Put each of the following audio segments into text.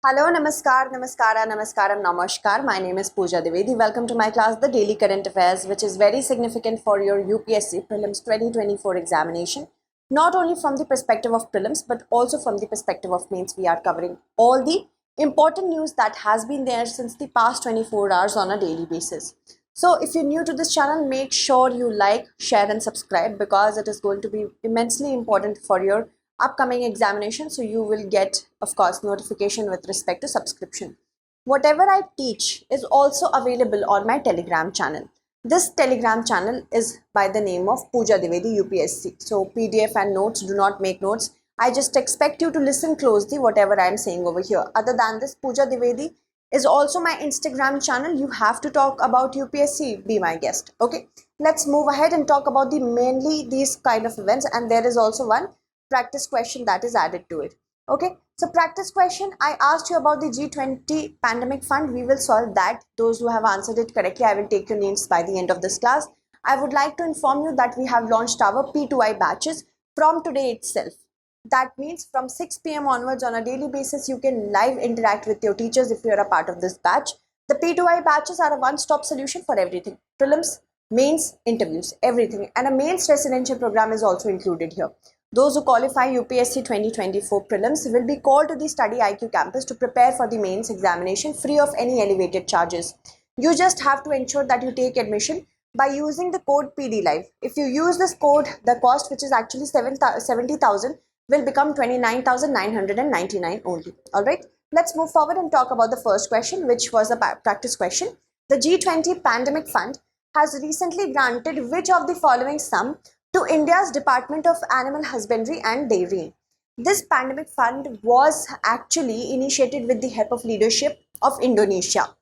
Hello, namaskar, namaskara, namaskaram, namaskar. My name is Pooja Dwivedi. Welcome to my class, The Daily Current Affairs, which is very significant for your UPSC Prelims 2024 examination. Not only from the perspective of prelims, but also from the perspective of mains. We are covering all the important news that has been there since the past 24 hours on a daily basis. So if you're new to this channel, make sure you like, share and subscribe because it is going to be immensely important for your upcoming examination. So you will get, of course, notification with respect to subscription. Whatever I teach is also available on my Telegram channel. This Telegram channel is by the name of Pooja Dwivedi UPSC. So PDF and notes, do not make notes. I just expect you to listen closely whatever I am saying over here. Other than this, Pooja Dwivedi is also my Instagram channel. You have to talk about UPSC, be my guest. Okay, let's move ahead and talk about mainly these kind of events, and there is also one practice question that is added to it. Okay, so practice question, I asked you about the G20 Pandemic Fund. We will solve that. Those who have answered it correctly, I will take your names by the end of this class. I would like to inform you that we have launched our P2I batches from today itself. That means from 6 p.m. onwards on a daily basis, you can live interact with your teachers if you are a part of this batch. The P2I batches are a one-stop solution for everything. Prelims, mains, interviews, everything. And a mains residential program is also included here. Those who qualify UPSC 2024 prelims will be called to the StudyIQ campus to prepare for the mains examination free of any elevated charges. You just have to ensure that you take admission by using the code PDLive. If you use this code, the cost, which is actually 70,000, will become 29,999 only. Alright, let's move forward and talk about the first question, which was a practice question. The G20 Pandemic Fund has recently granted which of the following sum to India's Department of Animal Husbandry and Dairy. This pandemic fund was actually initiated with the help of leadership of Indonesia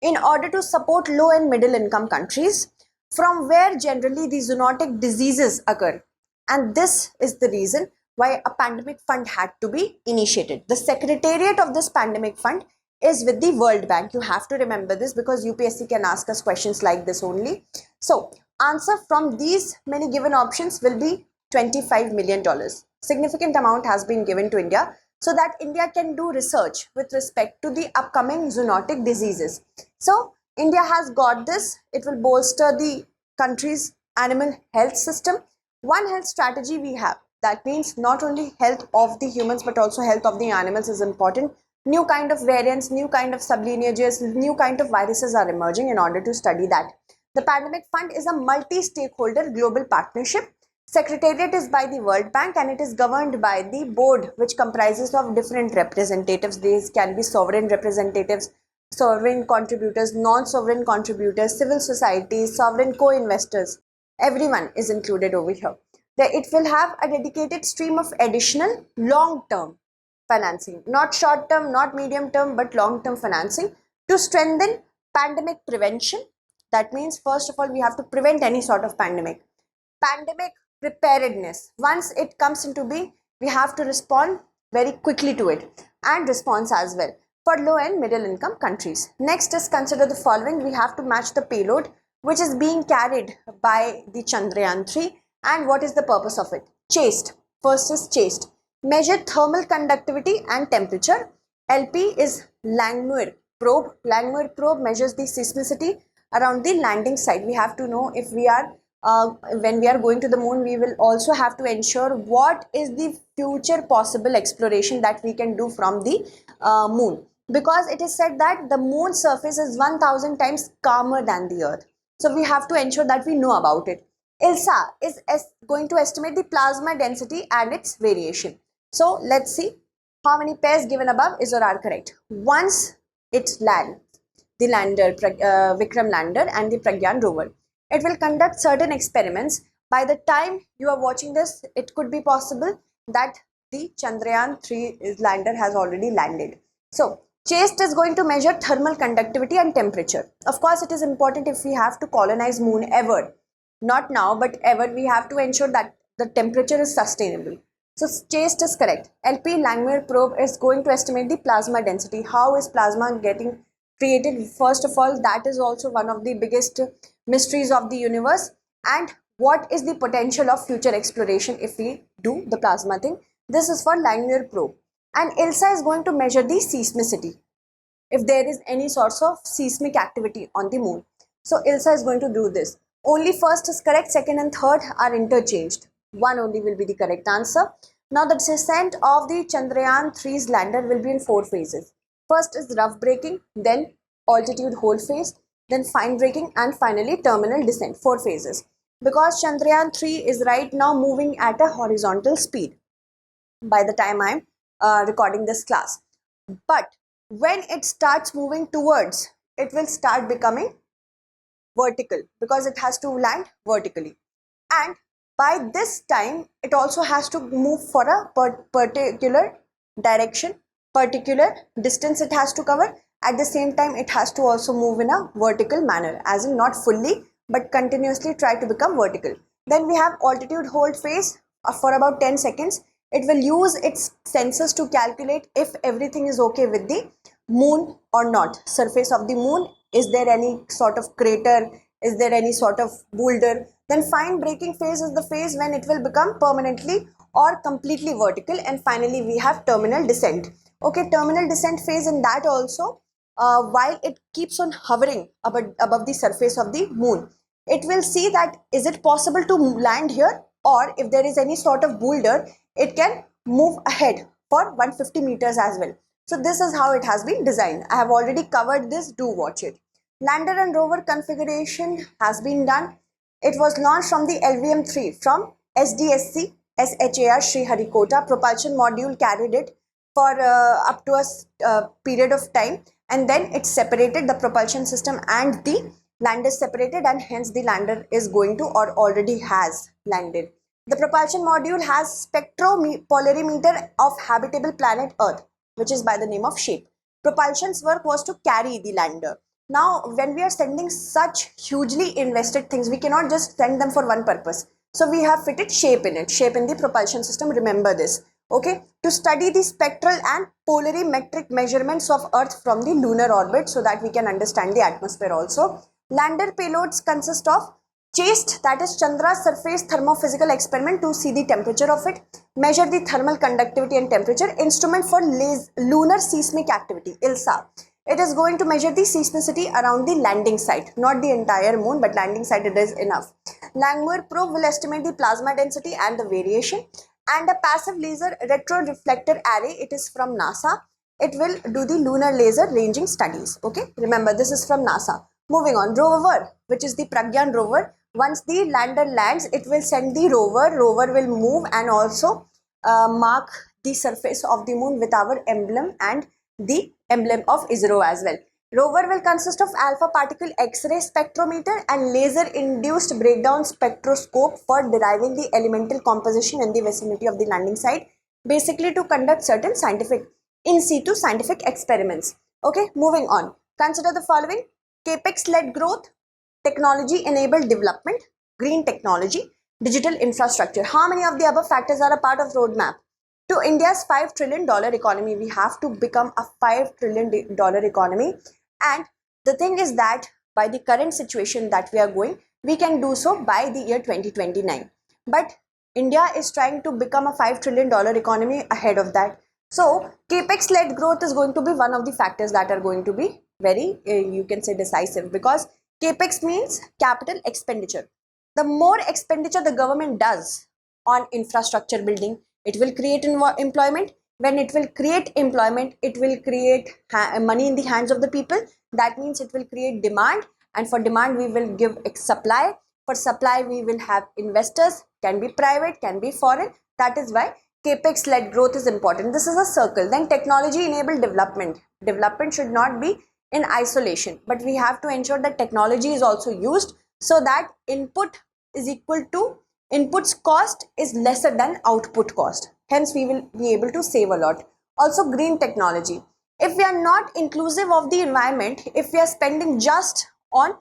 in order to support low and middle income countries from where generally the zoonotic diseases occur. And this is the reason why a pandemic fund had to be initiated. The secretariat of this pandemic fund is with the World Bank. You have to remember this because UPSC can ask us questions like this only. So answer from these many given options will be $25 million. Significant amount has been given to India so that India can do research with respect to the upcoming zoonotic diseases. So India has got this. It will bolster the country's animal health system. One health strategy we have. That means not only health of the humans but also health of the animals is important. New kind of variants, new kind of sublineages, new kind of viruses are emerging in order to study that. The Pandemic Fund is a multi-stakeholder global partnership. Secretariat is by the World Bank and it is governed by the board, which comprises of different representatives. These can be sovereign representatives, sovereign contributors, non-sovereign contributors, civil societies, sovereign co-investors. Everyone is included over here. It will have a dedicated stream of additional long-term financing, not short-term, not medium-term, but long-term financing to strengthen pandemic prevention. That means, first of all, we have to prevent any sort of pandemic. Pandemic preparedness. Once it comes into being, we have to respond very quickly to it and response as well for low and middle income countries. Next is consider the following. We have to match the payload which is being carried by the Chandrayaan III. And what is the purpose of it? Chased. First is chased. Measure thermal conductivity and temperature. LP is Langmuir probe. Langmuir probe measures the seismicity around the landing site. We have to know if we are when we are going to the moon, we will also have to ensure what is the future possible exploration that we can do from the moon, because it is said that the moon surface is 1000 times calmer than the earth. So we have to ensure that we know about it. ILSA is going to estimate the plasma density and its variation. So let's see how many pairs given above is or are correct. Once it lands, the lander, Vikram lander and the Pragyan rover, it will conduct certain experiments. By the time you are watching this, it could be possible that the Chandrayaan III lander has already landed. So CHASTE is going to measure thermal conductivity and temperature. Of course, it is important if we have to colonize moon ever. Not now, but ever, we have to ensure that the temperature is sustainable. So CHASTE is correct. LP Langmuir probe is going to estimate the plasma density. How is plasma getting created? First of all, that is also one of the biggest mysteries of the universe. And what is the potential of future exploration if we do the plasma thing? This is for Langmuir probe. and ILSA is going to measure the seismicity, if there is any sorts of seismic activity on the moon. So ILSA is going to do this. Only first is correct, second and third are interchanged. One only will be the correct answer. Now the descent of the Chandrayaan III's lander will be in 4 phases. First is rough braking, then altitude hold phase, then fine braking, and finally terminal descent. 4 phases. Because Chandrayaan III is right now moving at a horizontal speed by the time I am recording this class. But when it starts moving towards, it will start becoming vertical because it has to land vertically. And by this time, it also has to move for a particular direction, particular distance it has to cover. At the same time, it has to also move in a vertical manner, as in not fully, but continuously try to become vertical. Then we have altitude hold phase for about 10 seconds. It will use its sensors to calculate if everything is okay with the moon or not. Surface of the moon, is there any sort of crater, is there any sort of boulder. Then fine braking phase is the phase when it will become permanently or completely vertical. And finally we have terminal descent. Okay, terminal descent phase, in that also while it keeps on hovering above the surface of the moon, it will see that is it possible to land here, or if there is any sort of boulder, it can move ahead for 150 meters as well. So this is how it has been designed. I have already covered this, do watch it. Lander and rover configuration has been done. It was launched from the LVM-3 from SDSC SHAR Sriharikota. Propulsion module carried it for up to a period of time, and then it separated the propulsion system and the lander separated, and hence the lander is going to or already has landed. The propulsion module has spectropolarimeter of habitable planet Earth, which is by the name of SHAPE. Propulsion's work was to carry the lander. Now, when we are sending such hugely invested things, we cannot just send them for one purpose. So we have fitted SHAPE in it, SHAPE in the propulsion system, remember this. Okay, to study the spectral and polarimetric measurements of Earth from the lunar orbit so that we can understand the atmosphere also. Lander payloads consist of CHASTE, that is Chandra's surface thermophysical experiment to see the temperature of it, measure the thermal conductivity and temperature, instrument for lunar seismic activity, ILSA. It is going to measure the seismicity around the landing site, not the entire moon, but landing site it is enough. Langmuir probe will estimate the plasma density and the variation, and a passive laser retroreflector array, it is from NASA. It will do the lunar laser ranging studies. Okay, remember this is from NASA. Moving on, rover, which is the Pragyan rover. Once the lander lands, it will send the rover. Rover will move and also mark the surface of the moon with our emblem and the emblem of ISRO as well. Rover will consist of alpha particle X-ray spectrometer and laser-induced breakdown spectroscope for deriving the elemental composition in the vicinity of the landing site, basically to conduct certain scientific in situ scientific experiments. Okay, moving on. Consider the following: capex-led growth, technology-enabled development, green technology, digital infrastructure. How many of the above factors are a part of roadmap? To India's $5 trillion economy, we have to become a $5 trillion economy. And the thing is that by the current situation that we are going, we can do so by the year 2029. But India is trying to become a $5 trillion economy ahead of that. So capex-led growth is going to be one of the factors that are going to be very, you can say, decisive, because capex means capital expenditure. The more expenditure the government does on infrastructure building, it will create employment. When it will create employment, it will create money in the hands of the people. That means it will create demand, and for demand we will give supply. For supply we will have investors, can be private, can be foreign. That is why capex led growth is important. This is a circle. Then technology enabled development. Development should not be in isolation, but we have to ensure that technology is also used so that input is equal to inputs cost is lesser than output cost. Hence, we will be able to save a lot. Also, green technology. If we are not inclusive of the environment, if we are spending just on,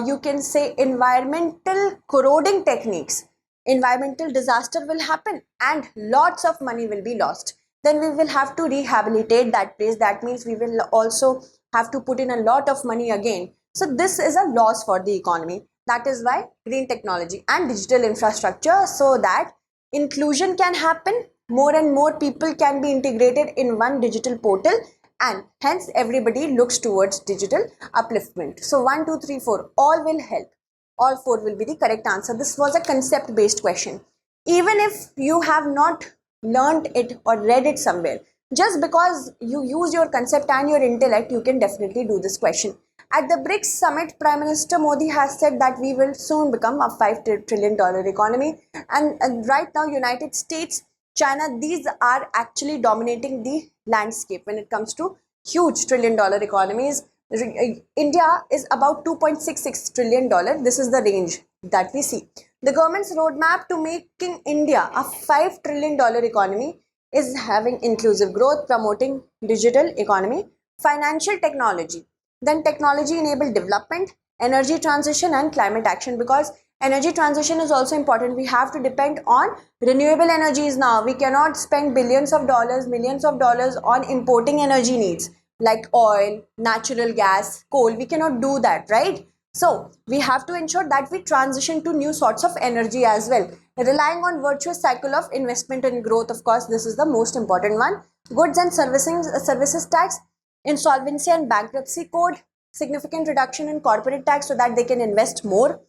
you can say, environmental corroding techniques, environmental disaster will happen and lots of money will be lost. Then we will have to rehabilitate that place. That means we will also have to put in a lot of money again. So this is a loss for the economy. That is why green technology and digital infrastructure, so that inclusion can happen, more and more people can be integrated in one digital portal, and hence everybody looks towards digital upliftment. So 1, 2, 3, 4, all will help. All 4 will be the correct answer. This was a concept based question. Even if you have not learned it or read it somewhere, just because you use your concept and your intellect, you can definitely do this question. At the BRICS summit, Prime Minister Modi has said that we will soon become a $5 trillion economy, and right now United States, China, these are actually dominating the landscape when it comes to huge trillion-dollar economies. India is about $2.66 trillion. This is the range that we see. The government's roadmap to making India a $5 trillion economy is having inclusive growth, promoting digital economy, financial technology, then technology enabled development, energy transition and climate action, because energy transition is also important. We have to depend on renewable energies now. We cannot spend billions of dollars, millions of dollars on importing energy needs like oil, natural gas, coal. We cannot do that, right? So we have to ensure that we transition to new sorts of energy as well, relying on virtuous cycle of investment and growth. Of course, this is the most important one. Goods and services tax, insolvency and bankruptcy code, significant reduction in corporate tax so that they can invest more.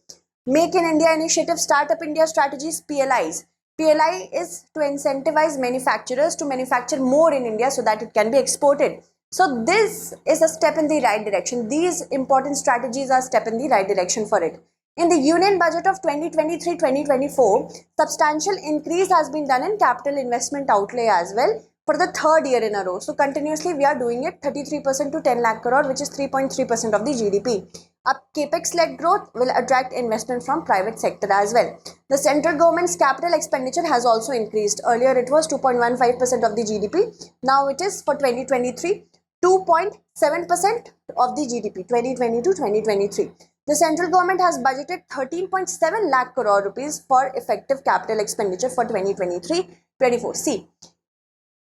Make in India initiative, Startup India strategies, PLIs. PLI is to incentivize manufacturers to manufacture more in India so that it can be exported. So this is a step in the right direction. These important strategies are a step in the right direction for it. In the Union Budget of 2023-2024, substantial increase has been done in capital investment outlay as well for the 3rd year in a row. So continuously we are doing it, 33% to 10 lakh crore, which is 3.3% of the GDP. A capex-led growth will attract investment from private sector as well. The central government's capital expenditure has also increased. Earlier it was 2.15% of the GDP. Now it is for 2023, 2.7% of the GDP, 2020 to 2023. The central government has budgeted 13.7 lakh crore rupees for effective capital expenditure for 2023-24. See,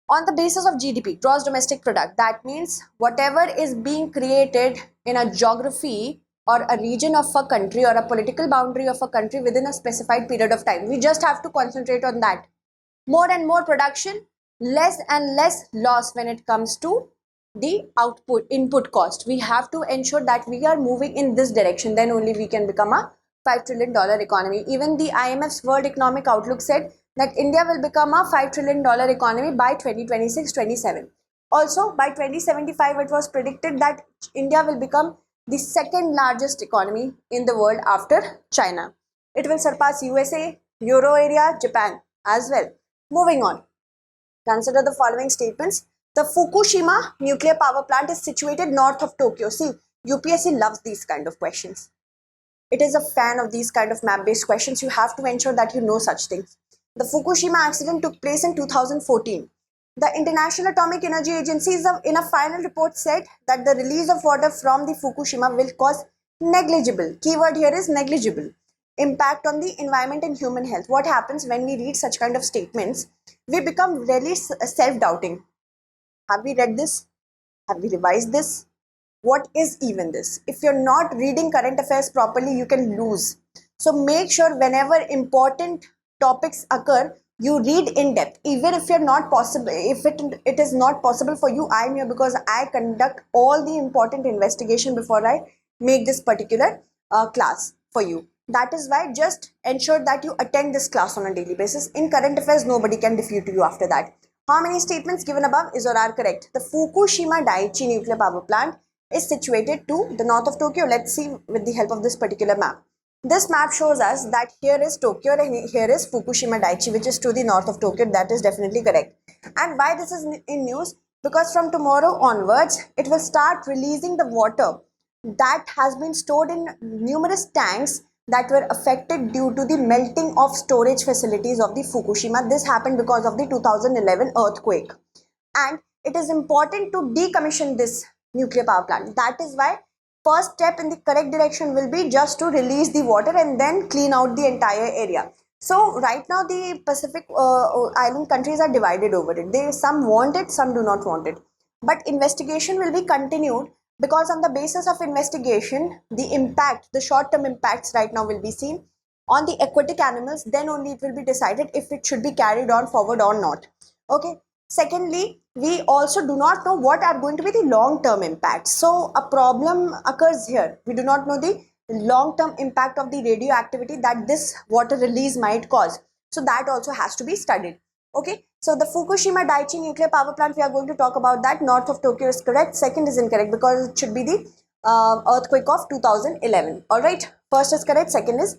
on the basis of GDP, gross domestic product, that means whatever is being created in a geography or a region of a country or a political boundary of a country within a specified period of time. We just have to concentrate on that. More and more production, less and less loss when it comes to the input cost. We have to ensure that we are moving in this direction, then only we can become a $5 trillion economy. Even the IMF's World Economic Outlook said that India will become a $5 trillion economy by 2026-27. Also, by 2075, it was predicted that India will become the 2nd largest economy in the world after China. It will surpass USA, Euro area, Japan as well. Moving on, consider the following statements. The Fukushima nuclear power plant is situated north of Tokyo. See, UPSC loves these kind of questions. It is a fan of these kind of map-based questions. You have to ensure that you know such things. The Fukushima accident took place in 2014. The International Atomic Energy Agency in a final report said that the release of water from the Fukushima will cause negligible, keyword here is negligible, impact on the environment and human health. What happens when we read such kind of statements? We become really self-doubting. Have we read this? Have we revised this? What is even this? If you're not reading current affairs properly, you can lose. So make sure whenever important topics occur, you read in depth. Even if you're not possible, if it is not possible for you, I'm here because I conduct all the important investigation before I make this particular class for you. That is why just ensure that you attend this class on a daily basis. In current affairs, nobody can defeat you after that. How many statements given above is or are correct? The Fukushima Daiichi nuclear power plant is situated to the north of Tokyo. Let's see with the help of this particular map. This map shows us that here is Tokyo and here is Fukushima Daiichi, which is to the north of Tokyo. That is definitely correct. And why this is in news? Because from tomorrow onwards, it will start releasing the water that has been stored in numerous tanks that were affected due to the melting of storage facilities of the Fukushima. This happened because of the 2011 earthquake. And it is important to decommission this nuclear power plant. That is why first step in the correct direction will be just to release the water and then clean out the entire area. So right now the Pacific island countries are divided over it. Some want it, some do not want it. But investigation will be continued, because on the basis of investigation, the short-term impacts right now will be seen. on the aquatic animals, then only it will be decided if it should be carried on forward or not. Okay. Secondly, we also do not know what are going to be the long-term impacts. So a problem occurs here. We do not know the long-term impact of the radioactivity that this water release might cause. So that also has to be studied. Okay. So the Fukushima Daiichi nuclear power plant, we are going to talk about that. North of Tokyo is correct. Second is incorrect because it should be the earthquake of 2011. All right. First is correct. Second is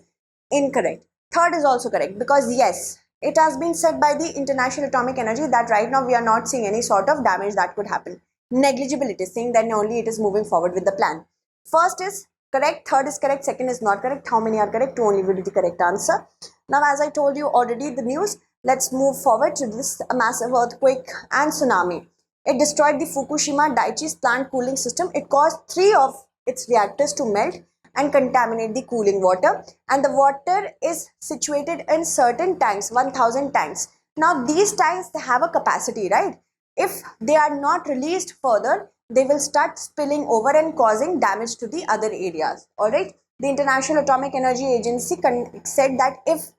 incorrect. Third is also correct because yes, it has been said by the International Atomic Energy that right now we are not seeing any sort of damage that could happen. Negligible it is saying, then only it is moving forward with the plan. First is correct, third is correct, second is not correct. How many are correct? Two only will be the correct answer. Now, as I told you already the news, let's move forward to this massive earthquake and tsunami. It destroyed the Fukushima Daiichi's plant cooling system. It caused 3 of its reactors to melt and contaminate the cooling water, and the water is situated in certain tanks, 1000 tanks. Now these tanks, they have a capacity, right? If they are not released further, they will start spilling over and causing damage to the other areas. All right, the International Atomic Energy Agency said that if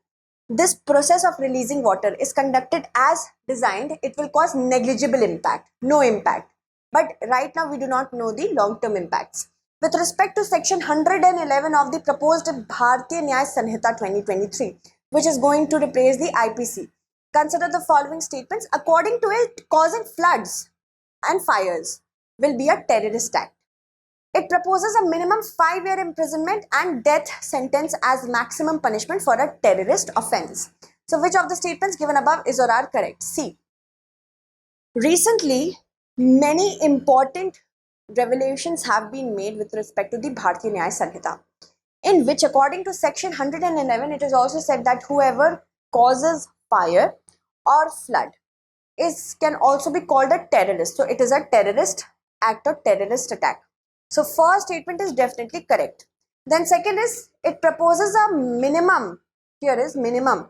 this process of releasing water is conducted as designed, it will cause negligible impact, no impact. But right now we do not know the long-term impacts. With respect to section 111 of the proposed Bhartiya Nyaya Sanhita 2023, which is going to replace the IPC, consider the following statements. According to it, causing floods and fires will be a terrorist act. It proposes a minimum 5-year imprisonment and death sentence as maximum punishment for a terrorist offense. So which of the statements given above is or are correct? C. Recently, many important revelations have been made with respect to the Bhartiya Nyaya Sanhita, in which according to section 111, it is also said that whoever causes fire or flood can also be called a terrorist. So it is a terrorist act or terrorist attack. So first statement is definitely correct. Then second is, it proposes a minimum, here is minimum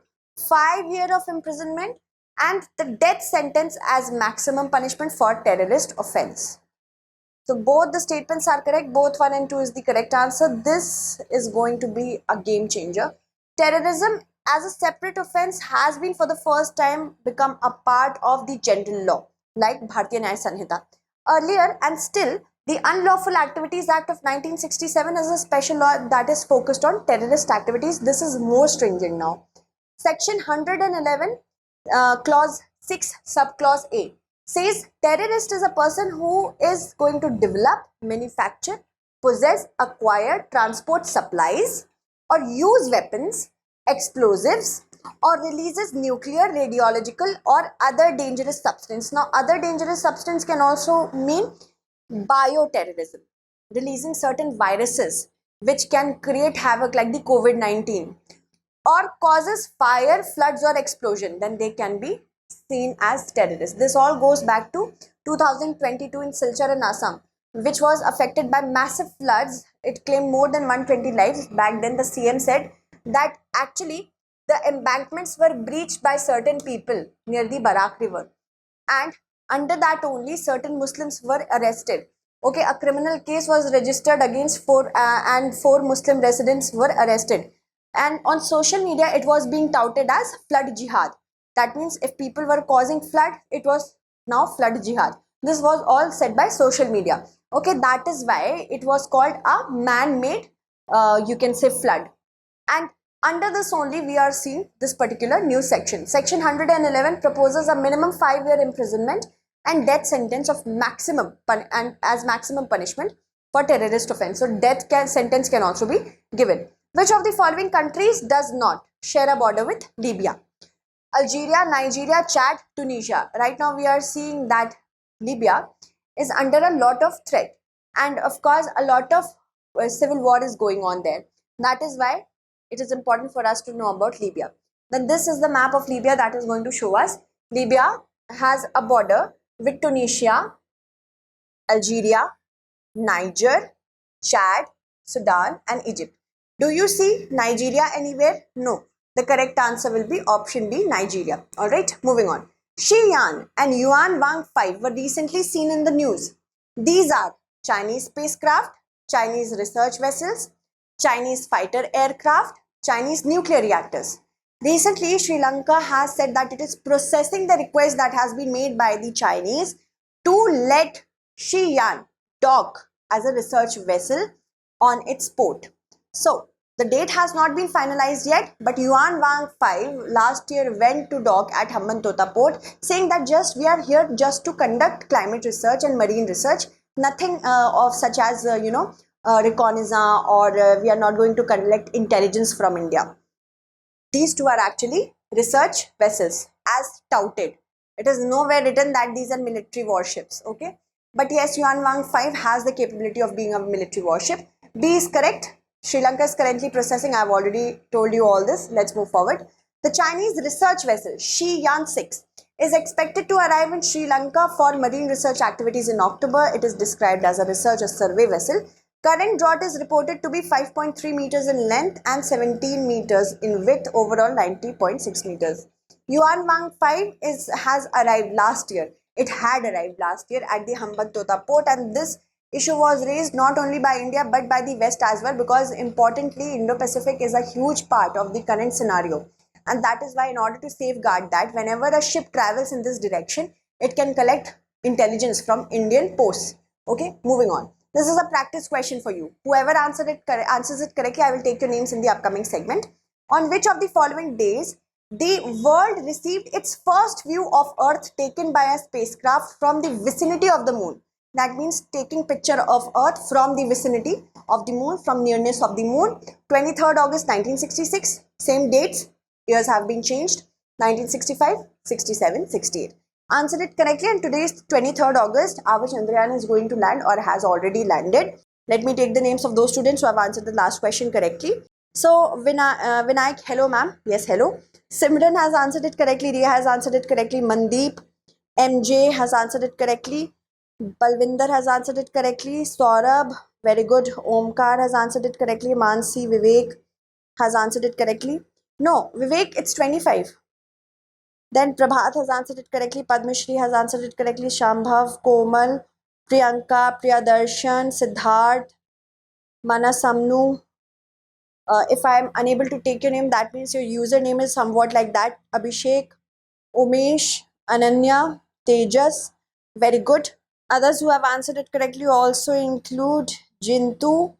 5 years of imprisonment and the death sentence as maximum punishment for terrorist offense. So both the statements are correct. Both 1 and 2 is the correct answer. This is going to be a game changer. Terrorism as a separate offense has been for the first time become a part of the general law, like Bhartiya Nyaya Sanhita. Earlier and still, the Unlawful Activities Act of 1967 is a special law that is focused on terrorist activities. This is more stringent now. Section 111, clause 6, subclause A says terrorist is a person who is going to develop, manufacture, possess, acquire, transport supplies, or use weapons, explosives, or releases nuclear, radiological, or other dangerous substance. Now, other dangerous substance can also mean bioterrorism, releasing certain viruses which can create havoc like the COVID-19, or causes fire, floods, or explosion, then they can be seen as terrorists. This all goes back to 2022 in Silchar in Assam, which was affected by massive floods. It claimed more than 120 lives. Back then, the CM said that actually the embankments were breached by certain people near the Barak River, and under that only certain Muslims were arrested. Okay, a criminal case was registered against 4 Muslim residents were arrested. And on social media, it was being touted as flood jihad. That means if people were causing flood, it was now flood jihad. This was all said by social media. Okay, that is why it was called a man-made, you can say, flood. And under this only we are seeing this particular new section. Section 111 proposes a minimum 5-year imprisonment and death sentence of maximum as maximum punishment for terrorist offense. So death sentence can also be given. Which of the following countries does not share a border with Libya? Algeria, Nigeria, Chad, Tunisia. Right now we are seeing that Libya is under a lot of threat, and of course a lot of civil war is going on there. That is why it is important for us to know about Libya. Then this is the map of Libya that is going to show us. Libya has a border with Tunisia, Algeria, Niger, Chad, Sudan, and Egypt. Do you see Nigeria anywhere? No. The correct answer will be option B, Nigeria. Alright, moving on. Xi'an and Yuan Wang 5 were recently seen in the news. These are Chinese spacecraft, Chinese research vessels, Chinese fighter aircraft, Chinese nuclear reactors. Recently, Sri Lanka has said that it is processing the request that has been made by the Chinese to let Xi'an dock as a research vessel on its port. So, the date has not been finalized yet, but Yuan Wang 5 last year went to dock at Hambantota port, saying that we are here just to conduct climate research and marine research, nothing of such as reconnaissance, or we are not going to collect intelligence from India. These two are actually research vessels as touted. It is nowhere written that these are military warships, okay? But yes, Yuan Wang 5 has the capability of being a military warship. B is correct. Sri Lanka is currently processing. I've already told you all this. Let's move forward. The Chinese research vessel Xi'an 6 is expected to arrive in Sri Lanka for marine research activities in October. It is described as a research or survey vessel. Current draught is reported to be 5.3 meters in length and 17 meters in width, overall 90.6 meters. Yuan Wang 5 has arrived last year. It had arrived last year at the Hambantota port, and this issue was raised not only by India but by the West as well, because importantly, Indo-Pacific is a huge part of the current scenario. And that is why, in order to safeguard that, whenever a ship travels in this direction, it can collect intelligence from Indian posts. Okay, moving on. This is a practice question for you. Whoever answers it correctly, I will take your names in the upcoming segment. On which of the following days the world received its first view of Earth taken by a spacecraft from the vicinity of the moon? That means taking picture of Earth from the vicinity of the moon, from nearness of the moon. 23rd August 1966. Same dates. Years have been changed. 1965, 67, 68. Answer it correctly, and today is 23rd August. Our Chandrayaan is going to land or has already landed. Let me take the names of those students who have answered the last question correctly. So, Vinayak, hello ma'am. Yes, hello. Simran has answered it correctly. Riya has answered it correctly. Mandeep, MJ has answered it correctly. Balvinder has answered it correctly. Saurabh, very good. Omkar has answered it correctly. Mansi, Vivek has answered it correctly. No, Vivek, it's 25. Then Prabhat has answered it correctly. Padmashri has answered it correctly. Shambhav, Komal, Priyanka, Priyadarshan, Siddharth, Manasamnu. If I am unable to take your name, that means your username is somewhat like that. Abhishek, Umesh, Ananya, Tejas. Very good. Others who have answered it correctly also include Jintu,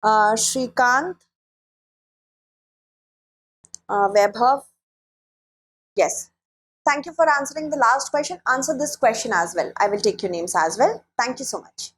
Shrikant, Vaibhav. Yes. Thank you for answering the last question. Answer this question as well. I will take your names as well. Thank you so much.